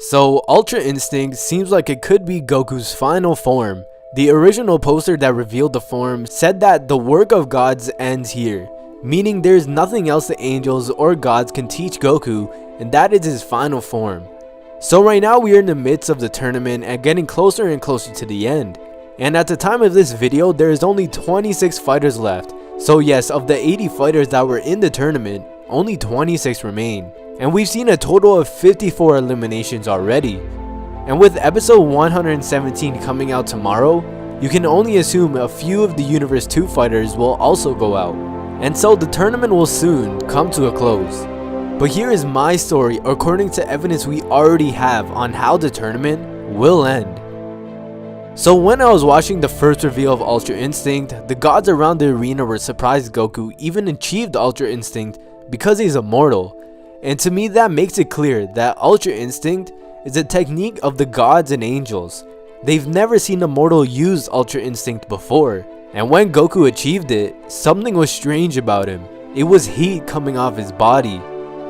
So Ultra Instinct seems like it could be Goku's final form. The original poster that revealed the form said that the work of gods ends here, meaning there's nothing else the angels or gods can teach Goku, and that is his final form. So right now we are in the midst of the tournament and getting closer and closer to the end. And at the time of this video, there is only 26 fighters left. So yes, of the 80 fighters that were in the tournament, only 26 remain. And we've seen a total of 54 eliminations already. And with episode 117 coming out tomorrow, you can only assume a few of the Universe 2 fighters will also go out. And so the tournament will soon come to a close. But here is my story according to evidence we already have on how the tournament will end. So when I was watching the first reveal of Ultra Instinct, the gods around the arena were surprised Goku even achieved Ultra Instinct because he's immortal. And to me that makes it clear that Ultra Instinct is a technique of the gods and angels. They've never seen a mortal use Ultra Instinct before. And when Goku achieved it, something was strange about him. It was heat coming off his body.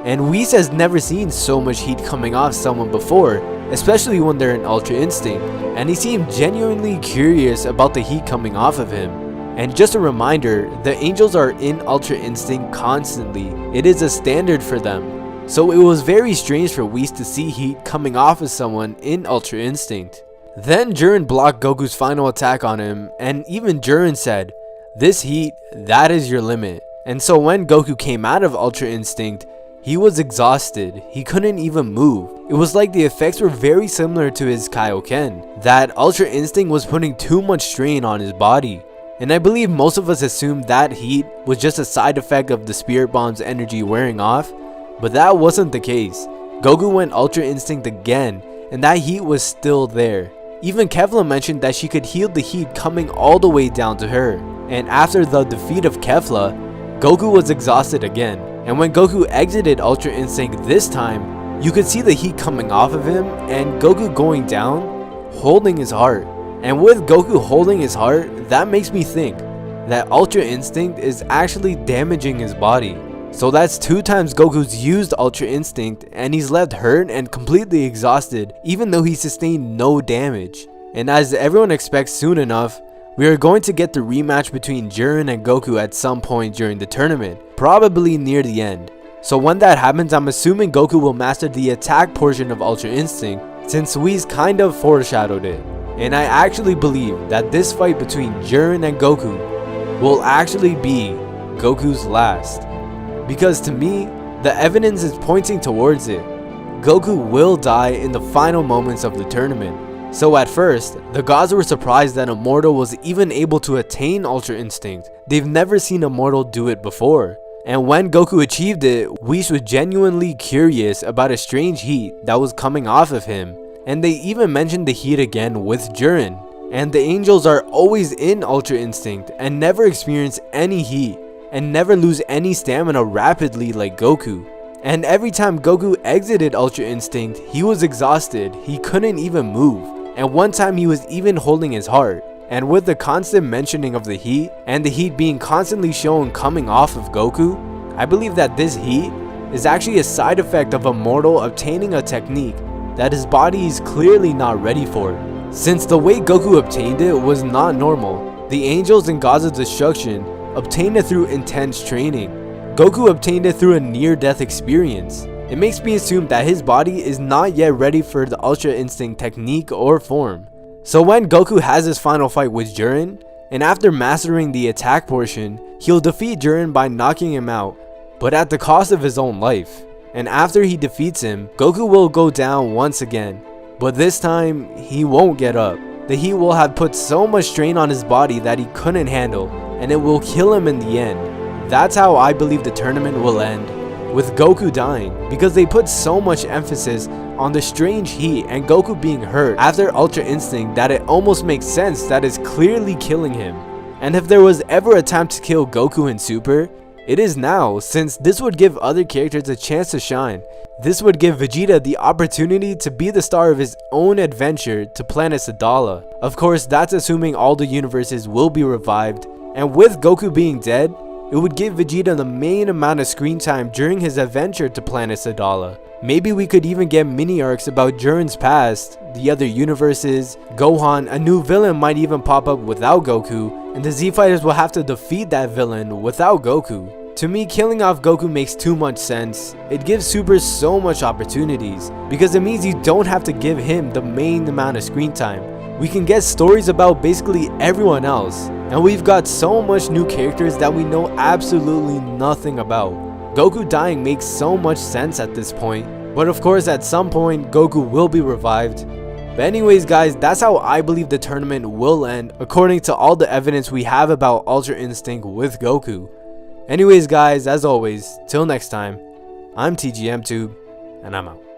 And Whis has never seen so much heat coming off someone before, especially when they're in Ultra Instinct. And he seemed genuinely curious about the heat coming off of him. And just a reminder, the angels are in Ultra Instinct constantly. It is a standard for them. So it was very strange for Whis to see heat coming off of someone in Ultra Instinct. Then Jiren blocked Goku's final attack on him, and even Jiren said, "This heat, that is your limit." And so when Goku came out of Ultra Instinct, he was exhausted. He couldn't even move. It was like the effects were very similar to his Kaioken, that Ultra Instinct was putting too much strain on his body. And I believe most of us assumed that heat was just a side effect of the Spirit Bomb's energy wearing off. But that wasn't the case. Goku went Ultra Instinct again, and that heat was still there. Even Kefla mentioned that she could heal the heat coming all the way down to her. And after the defeat of Kefla, Goku was exhausted again. And when Goku exited Ultra Instinct this time, you could see the heat coming off of him and Goku going down, holding his heart. And with Goku holding his heart, that makes me think that Ultra Instinct is actually damaging his body. So that's 2 times Goku's used Ultra Instinct and he's left hurt and completely exhausted even though he sustained no damage. And as everyone expects soon enough, we are going to get the rematch between Jiren and Goku at some point during the tournament, probably near the end. So when that happens, I'm assuming Goku will master the attack portion of Ultra Instinct since Whis kind of foreshadowed it. And I actually believe that this fight between Jiren and Goku will actually be Goku's last. Because to me, the evidence is pointing towards it. Goku will die in the final moments of the tournament. So at first, the gods were surprised that a mortal was even able to attain Ultra Instinct. They've never seen a mortal do it before. And when Goku achieved it, Whis was genuinely curious about a strange heat that was coming off of him. And they even mentioned the heat again with Jiren. And the angels are always in Ultra Instinct and never experience any heat. And never lose any stamina rapidly like Goku. And every time Goku exited Ultra Instinct, he was exhausted, he couldn't even move. And one time he was even holding his heart. And with the constant mentioning of the heat, and the heat being constantly shown coming off of Goku, I believe that this heat is actually a side effect of a mortal obtaining a technique that his body is clearly not ready for. Since the way Goku obtained it was not normal, the angels and gods of destruction obtained it through intense training. Goku obtained it through a near-death experience. It makes me assume that his body is not yet ready for the Ultra Instinct technique or form. So when Goku has his final fight with Jiren, and after mastering the attack portion, he'll defeat Jiren by knocking him out, but at the cost of his own life. And after he defeats him, Goku will go down once again, but this time he won't get up. The heat will have put so much strain on his body that he couldn't handle, and it will kill him in the end. That's how I believe the tournament will end, with Goku dying, because they put so much emphasis on the strange heat and Goku being hurt after Ultra Instinct that it almost makes sense that it's clearly killing him. And if there was ever a time to kill Goku in Super, it is now, since this would give other characters a chance to shine. This would give Vegeta the opportunity to be the star of his own adventure to planet Sadala. Of course, that's assuming all the universes will be revived, and with Goku being dead, it would give Vegeta the main amount of screen time during his adventure to Planet Sadala. Maybe we could even get mini arcs about Jiren's past, the other universes, Gohan, a new villain might even pop up without Goku, and the Z Fighters will have to defeat that villain without Goku. To me, killing off Goku makes too much sense. It gives Super so much opportunities, because it means you don't have to give him the main amount of screen time. We can get stories about basically everyone else, and we've got so much new characters that we know absolutely nothing about. Goku dying makes so much sense at this point, but of course at some point Goku will be revived. But anyways guys, that's how I believe the tournament will end according to all the evidence we have about Ultra Instinct with Goku. Anyways guys, as always, till next time, I'm TGMTube, and I'm out.